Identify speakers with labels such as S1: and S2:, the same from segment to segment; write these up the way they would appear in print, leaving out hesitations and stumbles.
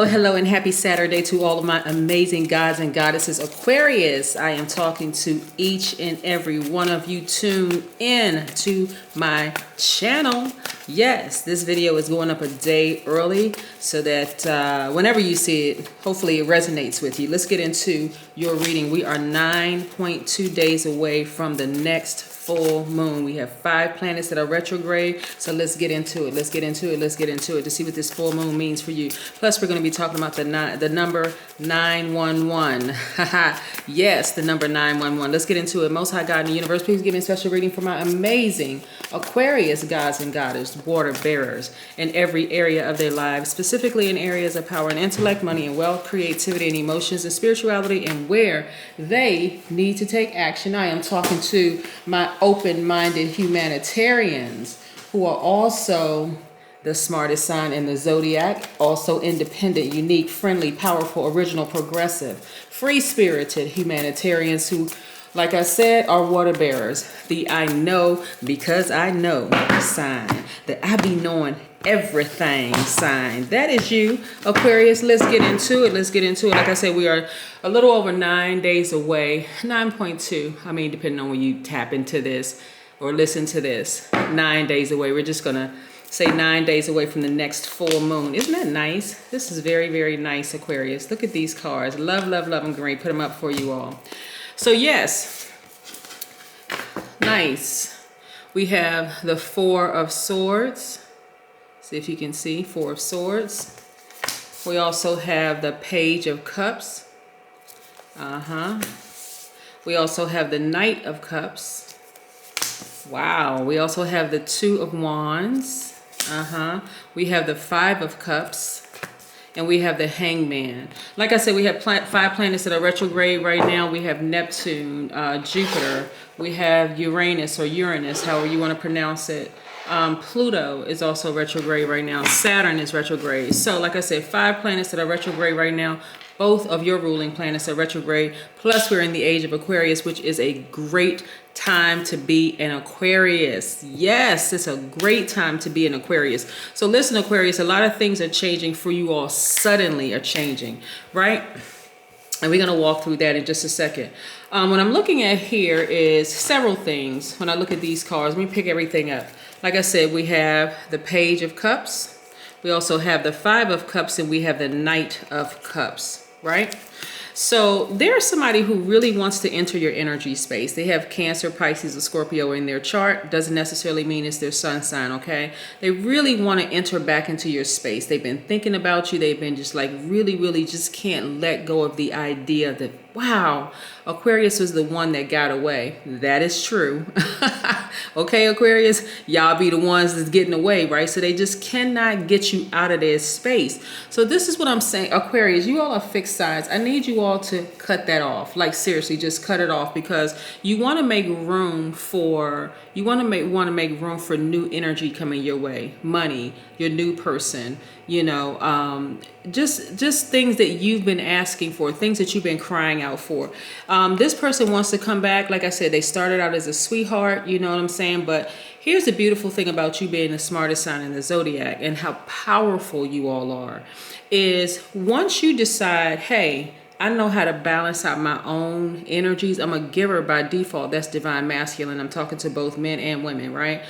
S1: Oh, hello and happy Saturday to all of my amazing gods and goddesses. Aquarius, I am talking to each and every one of you. Tune in to my channel. Yes, this video is going up a day early so that whenever you see it, hopefully it resonates with you. Let's get into your reading. We are 9.2 days away from the next full moon. We have 5 planets that are retrograde, so let's get into it. Let's get into it to see what this full moon means for you. Plus, we're going to be talking about the number 911. Yes, the number 911. Let's get into it. Most High God in the universe, please give me a special reading for my amazing Aquarius gods and goddesses, water bearers, in every area of their lives, specifically in areas of power and intellect, money and wealth, creativity and emotions and spirituality, and where they need to take action. I am talking to my open-minded humanitarians who are also the smartest sign in the Zodiac, also independent, unique, friendly, powerful, original, progressive, free-spirited humanitarians who, like I said, are water bearers. The I know because I know sign. The I be knowing everything sign. That is you, Aquarius. Let's get into it. Like I said, we are a little over 9 days away. 9.2. I mean, depending on when you tap into this or listen to this. 9 days away. We're just going to say 9 days away from the next full moon. Isn't that nice? This is very, very nice, Aquarius. Look at these cards. Love, love, love them. Great. Put them up for you all. So yes, nice. We have the 4 of Swords. See if you can see, 4 of Swords. We also have the Page of Cups. We also have the Knight of Cups. Wow. We also have the 2 of Wands. We have the 5 of Cups. And we have the Hangman. Like I said, we have 5 planets that are retrograde right now. We have Neptune, Jupiter. We have Uranus or Uranus, however you want to pronounce it. Pluto is also retrograde right now. Saturn is retrograde. So like I said, 5 planets that are retrograde right now. Both of your ruling planets are retrograde. Plus we're in the age of Aquarius, which is a great time to be an Aquarius. Yes, it's a great time to be an Aquarius. So listen, Aquarius, a lot of things are changing for you all. Suddenly are changing, right? And we're going to walk through that in just a second. What I'm looking at here is several things. When I look at these cards, let me pick everything up. Like I said, we have the Page of Cups. We also have the 5 of Cups, and we have the Knight of Cups, right? So there's somebody who really wants to enter your energy space. They have Cancer, Pisces, or Scorpio in their chart. Doesn't necessarily mean it's their sun sign, okay? They really want to enter back into your space. They've been thinking about you. They've been just like really just can't let go of the idea that, wow, Aquarius was the one that got away. That is true. Okay, Aquarius, y'all be the ones that's getting away, right? So they just cannot get you out of their space. So this is what I'm saying, Aquarius, you all are fixed signs. I need you all to cut that off. Like seriously, just cut it off, because you want to make room for room for new energy coming your way. Money, your new person, you know, just things that you've been asking for, things that you've been crying out for. This person wants to come back. Like I said, they started out as a sweetheart, you know what I'm saying? But here's the beautiful thing about you being the smartest sign in the Zodiac and how powerful you all are, is once you decide, hey, I know how to balance out my own energies. I'm a giver by default. That's divine masculine. I'm talking to both men and women, right?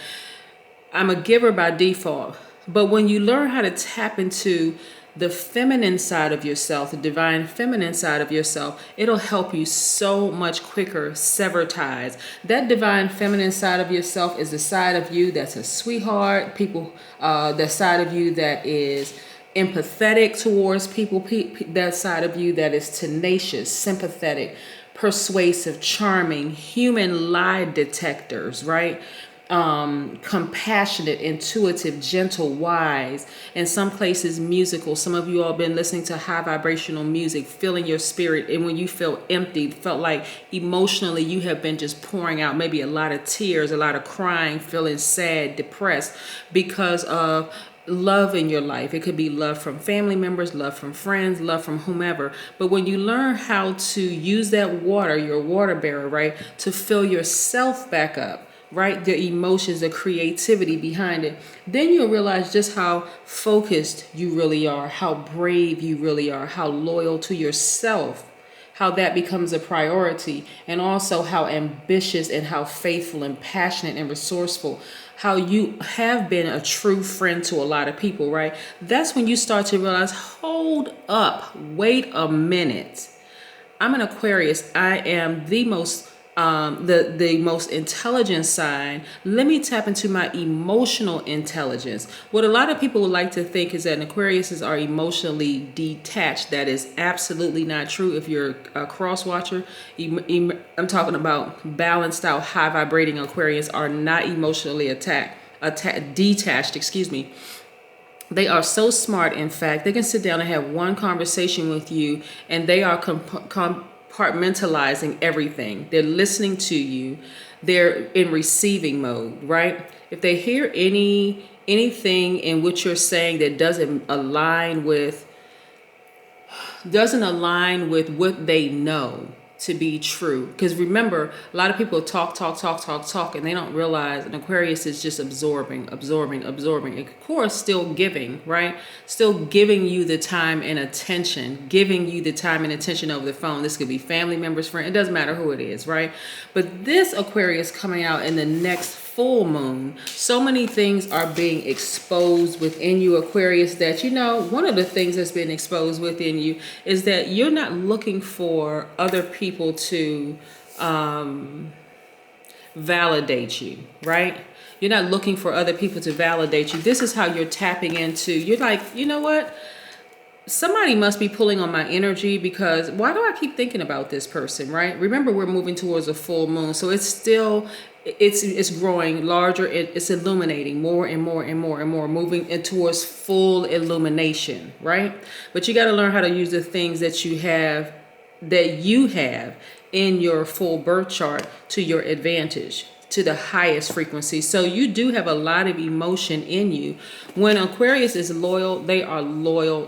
S1: I'm a giver by default. But when you learn how to tap into the feminine side of yourself, the divine feminine side of yourself, it'll help you so much quicker sever ties. That divine feminine side of yourself is the side of you that's a sweetheart, that side of you that is empathetic towards people, that side of you that is tenacious, sympathetic, persuasive, charming, human lie detectors, right? Compassionate, intuitive, gentle, wise, in some places musical. Some of you all been listening to high vibrational music, feeling your spirit, and when you feel empty, felt like emotionally you have been just pouring out maybe a lot of tears, a lot of crying, feeling sad, depressed because of love in your life. It could be love from family members, love from friends, love from whomever. But when you learn how to use that water, your water bearer, right, to fill yourself back up, right? The emotions, the creativity behind it. Then you'll realize just how focused you really are, how brave you really are, how loyal to yourself, how that becomes a priority, and also how ambitious and how faithful and passionate and resourceful, how you have been a true friend to a lot of people, right? That's when you start to realize, hold up, wait a minute. I'm an Aquarius. I am the most the most intelligent sign. Let me tap into my emotional intelligence. What a lot of people would like to think is that Aquariuses are emotionally detached. That is absolutely not true. If you're a cross watcher, I'm talking about balanced out, high vibrating Aquarius are not emotionally detached. Excuse me. They are so smart, in fact, they can sit down and have one conversation with you, and they are compartmentalizing everything. They're listening to you. They're in receiving mode, right? If they hear anything in what you're saying that doesn't align with what they know to be true. Because remember, a lot of people talk, and they don't realize an Aquarius is just absorbing. Of course, still giving, right? Still giving you the time and attention, over the phone. This could be family members, friends. It doesn't matter who it is, right? But this Aquarius coming out in the next full moon, so many things are being exposed within you, Aquarius, that, one of the things that's been exposed within you is that you're not looking for other people to validate you, right? You're not looking for other people to validate you. This is how you're tapping into, you're like, you know what? Somebody must be pulling on my energy, because why do I keep thinking about this person, right? Remember, we're moving towards a full moon, so it's still, it's growing larger. It's illuminating more and more and more and more, moving towards full illumination, right? But you got to learn how to use the things that you have in your full birth chart to your advantage, to the highest frequency. So you do have a lot of emotion in you. When Aquarius is loyal, they are loyal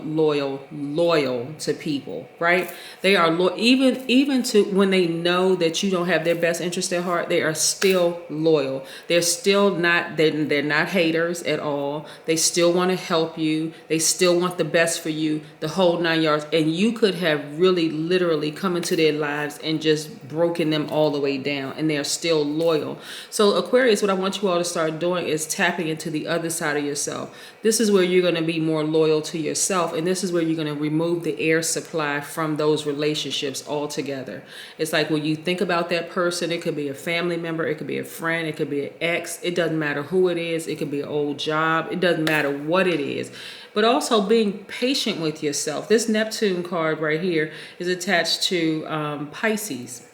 S1: to people, right? They are even to when they know that you don't have their best interest at heart, they are still loyal. They're still not, they're not haters at all. They still want to help you. They still want the best for you, the whole 9 yards. And you could have really literally come into their lives and just broken them all the way down, and they're still loyal. So Aquarius, what I want you all to start doing is tapping into the other side of yourself. This is where you're going to be more loyal to yourself, and this is where you're going to remove the air supply from those relationships altogether. It's like when you think about that person, it could be a family member, it could be a friend, it could be an ex. It doesn't matter who it is. It could be an old job. It doesn't matter what it is. But also being patient with yourself. This Neptune card right here is attached to Pisces.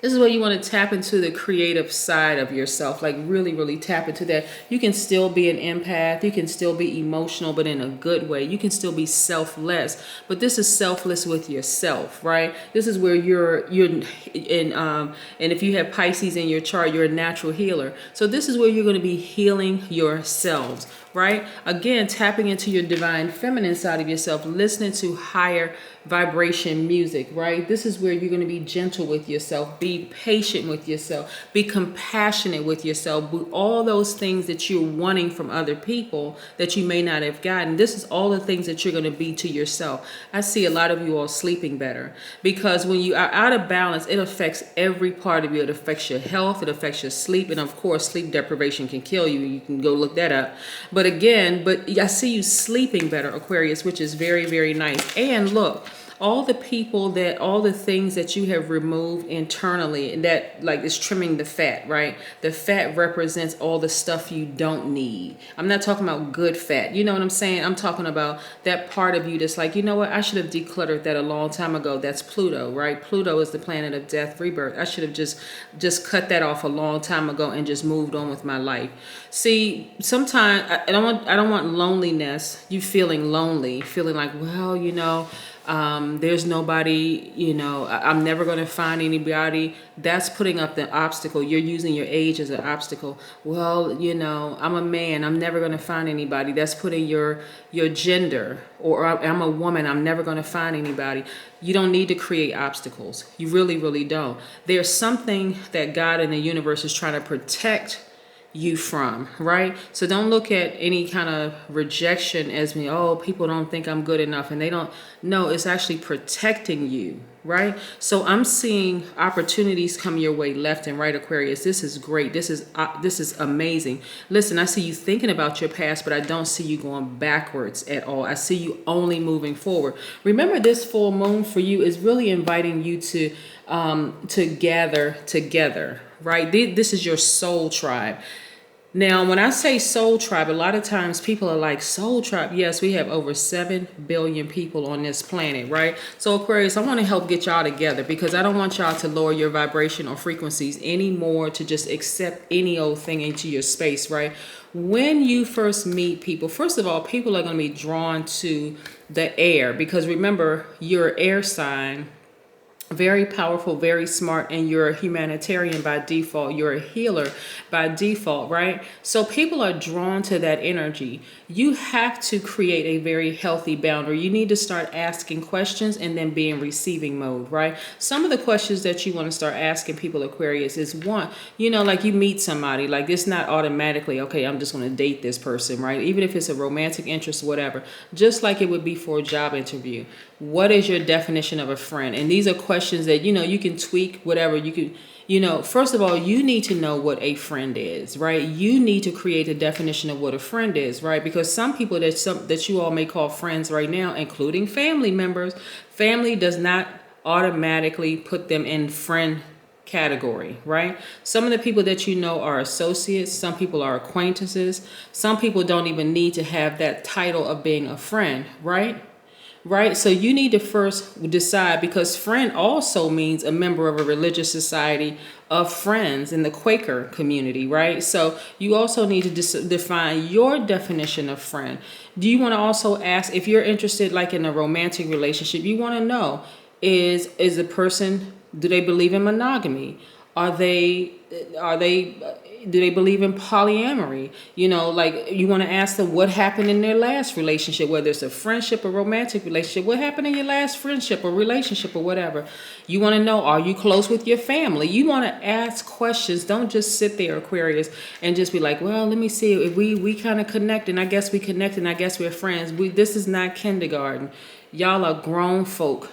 S1: This is where you want to tap into the creative side of yourself, like really tap into that. You can still be an empath. You can still be emotional, but in a good way. You can still be selfless, but this is selfless with yourself, right? This is where you're in, and if you have Pisces in your chart, you're a natural healer. So this is where you're going to be healing yourselves, right? Again, tapping into your divine feminine side of yourself, listening to higher vibration music, right? This is where you're going to be gentle with yourself, be patient with yourself, be compassionate with yourself, all those things that you're wanting from other people that you may not have gotten. This is all the things that you're going to be to yourself. I see a lot of you all sleeping better, because when you are out of balance, it affects every part of you. It affects your health, it affects your sleep, and of course, sleep deprivation can kill you. You can go look that up. But I see you sleeping better, Aquarius, which is very nice. And look, all the things that you have removed internally, and that like is trimming the fat, right? The fat represents all the stuff you don't need. I'm not talking about good fat. You know what I'm saying? I'm talking about that part of you that's like, you know what? I should have decluttered that a long time ago. That's Pluto, right? Pluto is the planet of death, rebirth. I should have just cut that off a long time ago and just moved on with my life. See, sometimes I don't want loneliness. You feeling lonely, feeling like, well, There's nobody, I'm never going to find anybody. That's putting up the obstacle. You're using your age as an obstacle. Well, I'm a man, I'm never going to find anybody. That's putting your gender, or I'm a woman, I'm never going to find anybody. You don't need to create obstacles. You really, really don't. There's something that God in the universe is trying to protect you from, right? So don't look at any kind of rejection as me, oh, people don't think I'm good enough, and they don't. No, it's actually protecting you, right? So I'm seeing opportunities come your way left and right, Aquarius. This is great. This is amazing. Listen, I see you thinking about your past, but I don't see you going backwards at all. I see you only moving forward. Remember, this full moon for you is really inviting you to gather together, right? This is your soul tribe. Now, when I say soul tribe, a lot of times people are like, soul tribe? Yes, we have over 7 billion people on this planet, right? So Aquarius, I want to help get y'all together, because I don't want y'all to lower your vibration or frequencies anymore to just accept any old thing into your space, right? When you first meet people, first of all, people are going to be drawn to the air, because remember, you're an air sign. Very powerful, very smart, and you're a humanitarian by default. You're a healer by default, right? So people are drawn to that energy. You have to create a very healthy boundary. You need to start asking questions and then be in receiving mode, right? Some of the questions that you want to start asking people, Aquarius, is one, like you meet somebody, like it's not automatically, okay, I'm just going to date this person, right? Even if it's a romantic interest, whatever, just like it would be for a job interview. What is your definition of a friend? And these are questions that, you can tweak, whatever you could, first of all, you need to know what a friend is, right? You need to create a definition of what a friend is, right? Because some people that you all may call friends right now, including family members, family does not automatically put them in friend category, right? Some of the people that are associates, some people are acquaintances, some people don't even need to have that title of being a friend, right? Right. So you need to first decide, because friend also means a member of a religious society of friends in the Quaker community. Right. So you also need to define your definition of friend. Do you want to also ask, if you're interested, like in a romantic relationship, you want to know, is the person, do they believe in monogamy? Do they believe in polyamory? Like you want to ask them what happened in their last relationship, whether it's a friendship or romantic relationship. What happened in your last friendship or relationship or whatever? You want to know, are you close with your family? You want to ask questions. Don't just sit there, Aquarius, and just be like, well, let me see if we kind of connect, and I guess we connect, and I guess we're friends. This is not kindergarten. Y'all are grown folk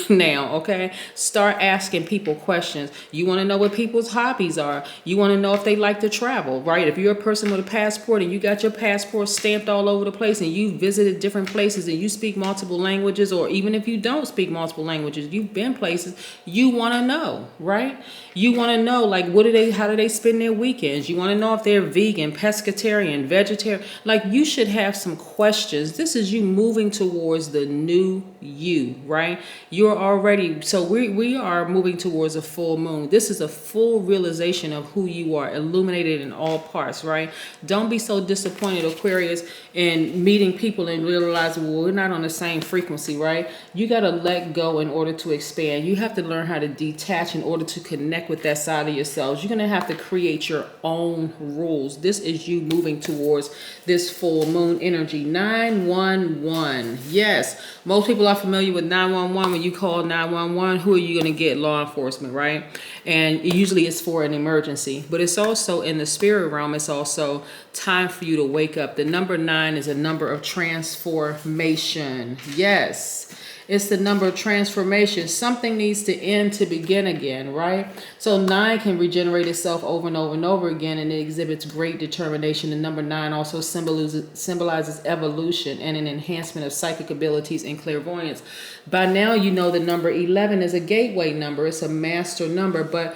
S1: now, okay? Start asking people questions. You want to know what people's hobbies are. You want to know if they like to travel, right? If you're a person with a passport and you got your passport stamped all over the place, and you visited different places, and you speak multiple languages, or even if you don't speak multiple languages, you've been places, you want to know, right? You want to know, like, how do they spend their weekends? You want to know if they're vegan, pescatarian, vegetarian. Like, you should have some questions. This is you moving towards the new you, right? You're already, so we are moving towards a full moon. This is a full realization of who you are, illuminated in all parts, right? Don't be so disappointed, Aquarius, in meeting people and realizing, well, we're not on the same frequency, right? You got to let go in order to expand. You have to learn how to detach in order to connect with that side of yourselves. You're going to have to create your own rules. This is you moving towards this full moon energy. 911. Yes. Most people are familiar with 911. When you call 911, who are you going to get? Law enforcement, right? And usually it's for an emergency, but it's also in the spirit realm. It's also time for you to wake up. The number 9 is a number of transformation. Yes. It's the number of transformation. Something needs to end to begin again, right? So 9 can regenerate itself over and over and over again, and it exhibits great determination. The number 9 also symbolizes evolution and an enhancement of psychic abilities and clairvoyance. By now, you know the number 11 is a gateway number. It's a master number, but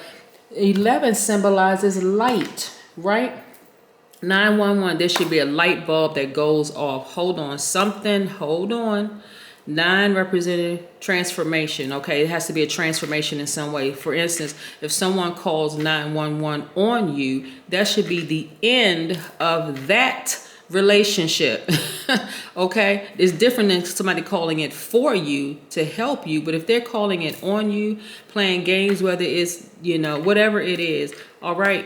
S1: 11 symbolizes light, right? 911, there should be a light bulb that goes off. Hold on. 9 representing transformation, okay? It has to be a transformation in some way. For instance, if someone calls 911 on you, that should be the end of that relationship. Okay, it's different than somebody calling it for you to help you, but if they're calling it on you, playing games, whether it's, you know, whatever it is, all right,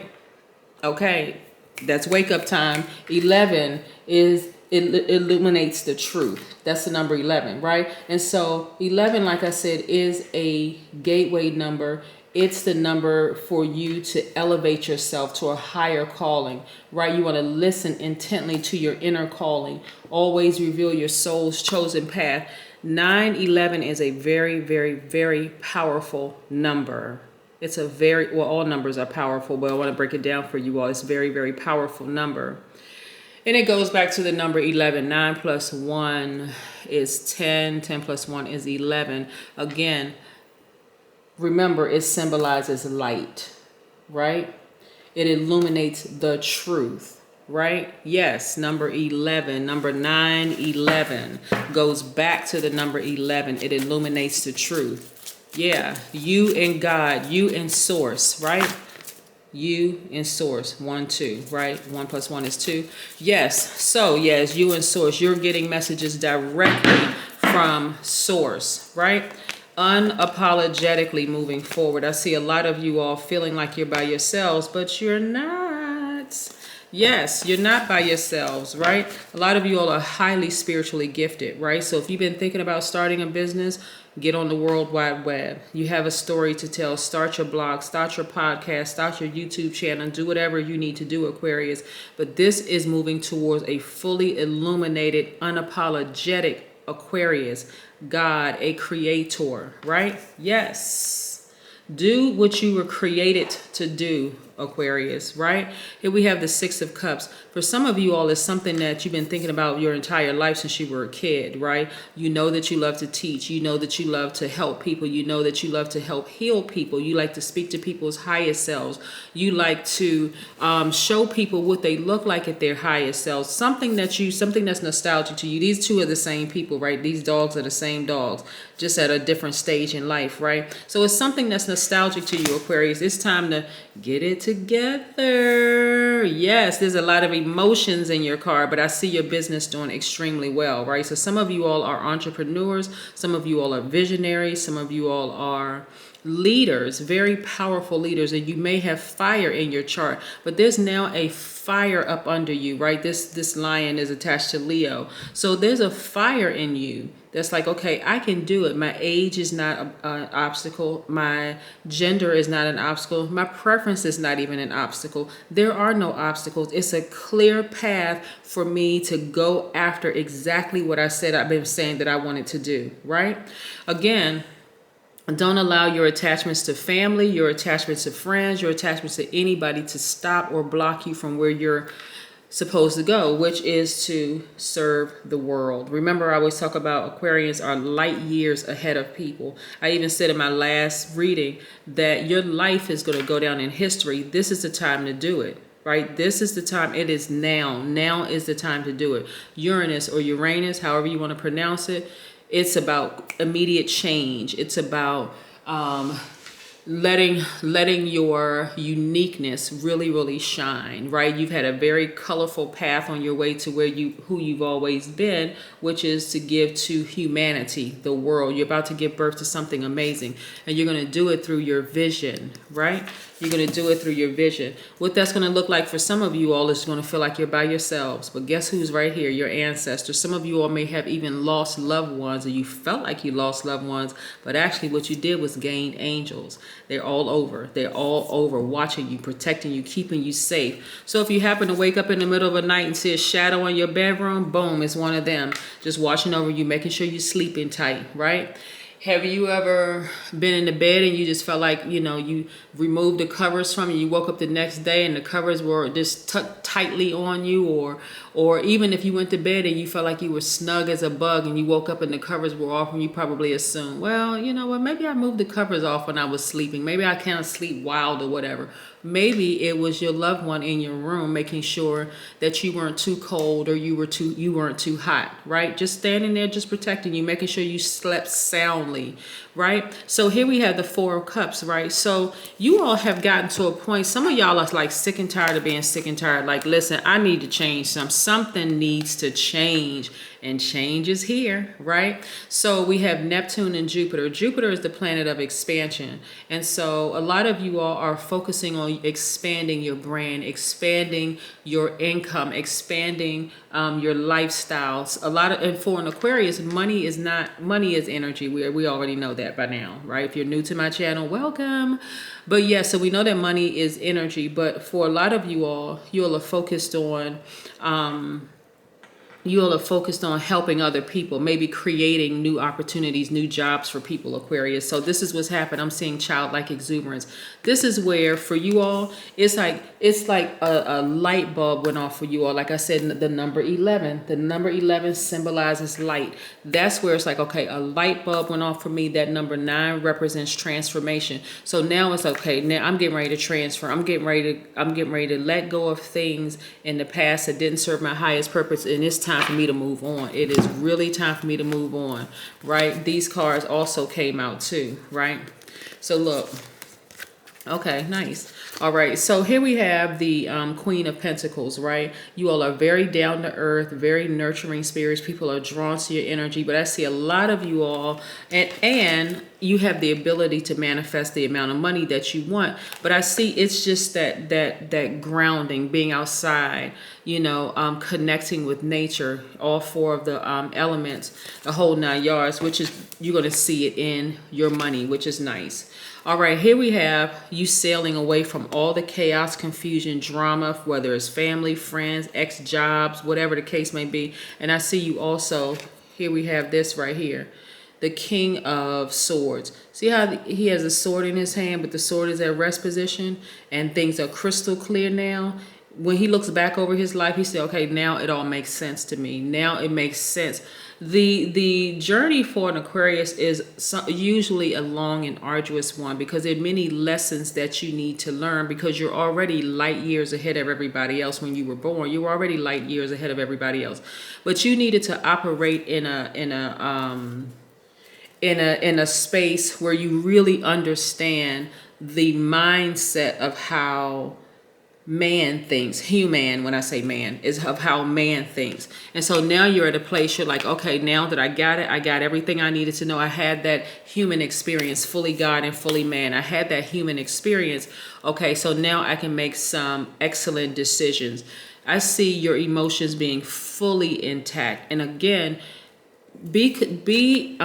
S1: okay, that's wake up time. 11 is, it illuminates the truth. That's the number 11, right? And so 11, like I said, is a gateway number. It's the number for you to elevate yourself to a higher calling, right? You want to listen intently to your inner calling. Always reveal your soul's chosen path. 911 is a very, very, very powerful number. It's a very, well, all numbers are powerful, but I want to break it down for you all. It's a very, very powerful number. And it goes back to the number 11. 9 plus 1 is 10. 10 plus 1 is 11. Again, remember, it symbolizes light, right? It illuminates the truth, right? Yes, number 11, number 911 goes back to the number 11. It illuminates the truth. Yeah, you and God, you and source, right? You and source, 1, 2, right? 1 plus 1 is 2. Yes, so yes, you and source, you're getting messages directly from source, right? Unapologetically moving forward. I see a lot of you all feeling like you're by yourselves, but you're not. Yes, you're not by yourselves, right? A lot of you all are highly spiritually gifted, right? So if you've been thinking about starting a business, get on the World Wide Web. You have a story to tell. Start your blog, start your podcast, start your YouTube channel, do whatever you need to do, Aquarius. But this is moving towards a fully illuminated, unapologetic Aquarius. God, a creator, right? Yes. Do what you were created to do, Aquarius, right? Here we have the 6 of Cups. For some of you all, it's something that you've been thinking about your entire life since you were a kid, right? You know that you love to teach. You know that you love to help people. You know that you love to help heal people. You like to speak to people's highest selves. You like to show people what they look like at their highest selves. Something that's nostalgic to you. These two are the same people, right? These dogs are the same dogs, just at a different stage in life, right? So it's something that's nostalgic to you, Aquarius. It's time to get it together. Yes, there's a lot of emotions in your card, but I see your business doing extremely well, right? So some of you all are entrepreneurs. Some of you all are visionaries. Some of you all are leaders, very powerful leaders, and you may have fire in your chart, but there's now a fire up under you, right? This lion is attached to Leo. So there's a fire in you that's like, okay, I can do it. My age is not an obstacle. My gender is not an obstacle. My preference is not even an obstacle. There are no obstacles. It's a clear path for me to go after exactly what I said I've been saying that I wanted to do, right? Again, don't allow your attachments to family, your attachments to friends, your attachments to anybody to stop or block you from where you're supposed to go, which is to serve the world. Remember, I always talk about Aquarians are light years ahead of people. I even said in my last reading that your life is going to go down in history. This is the time to do it. Right? This is the time. It is now. Now is the time to do it. Uranus or Uranus, however you want to pronounce it, it's about immediate change. It's about letting your uniqueness really shine, right? You've had a very colorful path on your way to who you've always been, which is to give to humanity, the world. You're about to give birth to something amazing, and you're going to do it through your vision, right? You're going to do it through your vision. What that's going to look like for some of you all is going to feel like you're by yourselves. But guess who's right here? Your ancestors. Some of you all may have even lost loved ones, or you felt like you lost loved ones, but actually what you did was gain angels. They're all over. They're all over watching you, protecting you, keeping you safe. So if you happen to wake up in the middle of the night and see a shadow in your bedroom, boom, it's one of them. Just watching over you, making sure you're sleeping tight, right? Have you ever been in the bed and you just felt like, you removed the covers from you woke up the next day and the covers were just tucked tightly on you, or even if you went to bed and you felt like you were snug as a bug and you woke up and the covers were off, and you probably assumed, well, you know what, maybe I moved the covers off when I was sleeping. Maybe I can't sleep wild or whatever. Maybe it was your loved one in your room making sure that you weren't too cold or you weren't too hot, right? Just standing there, just protecting you, making sure you slept soundly. differently, right? So here we have the Four of Cups, right? So you all have gotten to a point, some of y'all are like sick and tired of being sick and tired. Like, listen, I need to change something needs to change, and change is here, right? So we have Neptune and Jupiter. Jupiter is the planet of expansion. And so a lot of you all are focusing on expanding your brand, expanding your income, expanding your lifestyles. And for an Aquarius, money is energy. We already know that by now, right? If you're new to my channel, welcome. But yeah, so we know that money is energy. But for a lot of you all are focused on helping other people, maybe creating new opportunities, new jobs for people, Aquarius. So this is what's happened. I'm seeing childlike exuberance. This is where for you all, it's like a light bulb went off for you all. Like I said, the number 11. The number 11 symbolizes light. That's where it's like, okay, a light bulb went off for me. That number 9 represents transformation. So now it's okay. Now I'm getting ready to transfer. I'm getting ready to let go of things in the past that didn't serve my highest purpose, and it's time for me to move on. It is really time for me to move on, right? These cards also came out too, right? So look, okay, nice. All right, so here we have the Queen of Pentacles, right? You all are very down to earth, very nurturing spirits. People are drawn to your energy, but I see a lot of you all, and you have the ability to manifest the amount of money that you want. But I see it's just that grounding, being outside, connecting with nature, all 4 of the elements, the whole 9 yards, which is, you're going to see it in your money, which is nice. All right, here we have you sailing away from all the chaos, confusion, drama, whether it's family, friends, ex-jobs, whatever the case may be. And I see you also, here we have this right here, the King of Swords. See how he has a sword in his hand, but the sword is at rest position, and things are crystal clear now. When he looks back over his life, he said, okay, now it all makes sense to me. Now it makes sense. The journey for an Aquarius is usually a long and arduous one, because there are many lessons that you need to learn, because you're already light years ahead of everybody else. When you were born, you were already light years ahead of everybody else, but you needed to operate in a space where you really understand the mindset of how man thinks. Human, when I say man, is of how man thinks. And so now you're at a place you're like, okay, now that I got it, I got everything I needed to know. I had that human experience, fully God and fully man. I had that human experience. Okay, so now I can make some excellent decisions. I see your emotions being fully intact. And again, be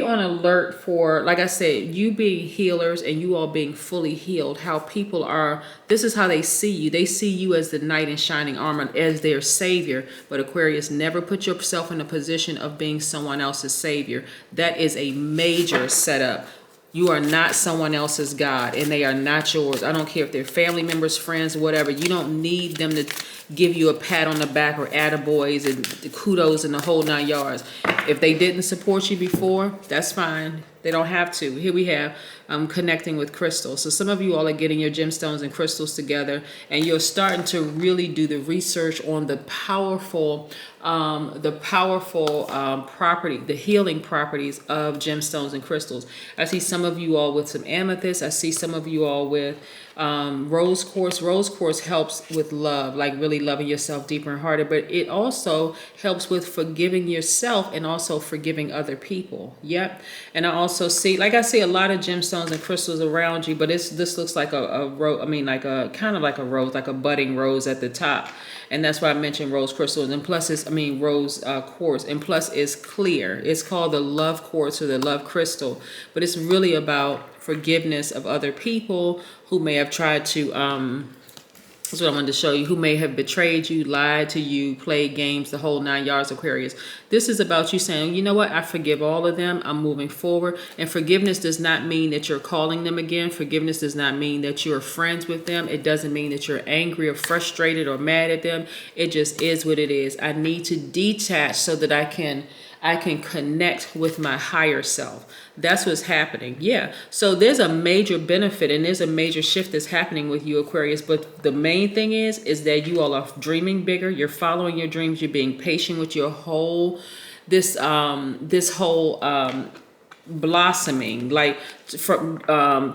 S1: on alert for, like I said, you being healers and you all being fully healed. How people are, this is how they see you. They see you as the knight in shining armor, as their savior. But Aquarius, never put yourself in a position of being someone else's savior. That is a major setup. You are not someone else's God, and they are not yours. I don't care if they're family members, friends, whatever. You don't need them to give you a pat on the back or attaboys and kudos and the whole 9 yards. If they didn't support you before, that's fine. They don't have to. Here we have connecting with crystals. So some of you all are getting your gemstones and crystals together, and you're starting to really do the research on the powerful property, the healing properties of gemstones and crystals. I see some of you all with some amethyst. I see some of you all with rose quartz. Rose quartz helps with love, like really loving yourself deeper and harder, but it also helps with forgiving yourself and also forgiving other people. Yep. And I also see, like I see a lot of gemstones and crystals around you, but this looks like a rose. I mean, like a kind of like a rose, like a budding rose at the top. And that's why I mentioned rose crystals. And plus rose quartz. And plus it's clear. It's called the love quartz or the love crystal. But it's really about forgiveness of other people who may have tried to, that's what I wanted to show you, who may have betrayed you, lied to you, played games, the whole 9 yards, Aquarius. This is about you saying, you know what, I forgive all of them. I'm moving forward. And forgiveness does not mean that you're calling them again. Forgiveness does not mean that you're friends with them. It doesn't mean that you're angry or frustrated or mad at them. It just is what it is. I need to detach so that I can connect with my higher self. That's what's happening. Yeah. So there's a major benefit and there's a major shift that's happening with you, Aquarius. But the main thing is that you all are dreaming bigger. You're following your dreams. You're being patient with your whole this whole blossoming, like from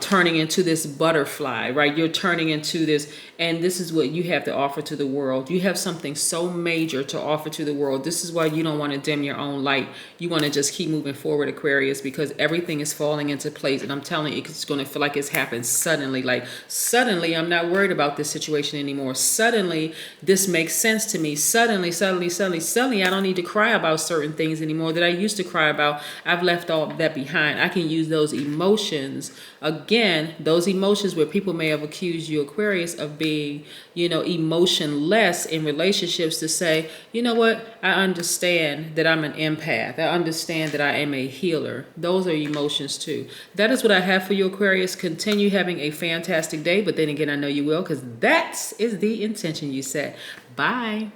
S1: turning into this butterfly, right? You're turning into this, and this is what you have to offer to the world. You have something so major to offer to the world. This is why you don't want to dim your own light. You want to just keep moving forward, Aquarius, because everything is falling into place. And I'm telling you, it's going to feel like it's happened suddenly. Like suddenly, I'm not worried about this situation anymore. Suddenly, this makes sense to me. Suddenly, I don't need to cry about certain things anymore that I used to cry about. I've left all that behind. I can use those emotions again, those emotions where people may have accused you, Aquarius, of being, emotionless in relationships, to say, you know what, I understand that I'm an empath. I understand that I am a healer. Those are emotions too. That is what I have for you, Aquarius. Continue having a fantastic day, but then again, I know you will, because that is the intention you set. Bye.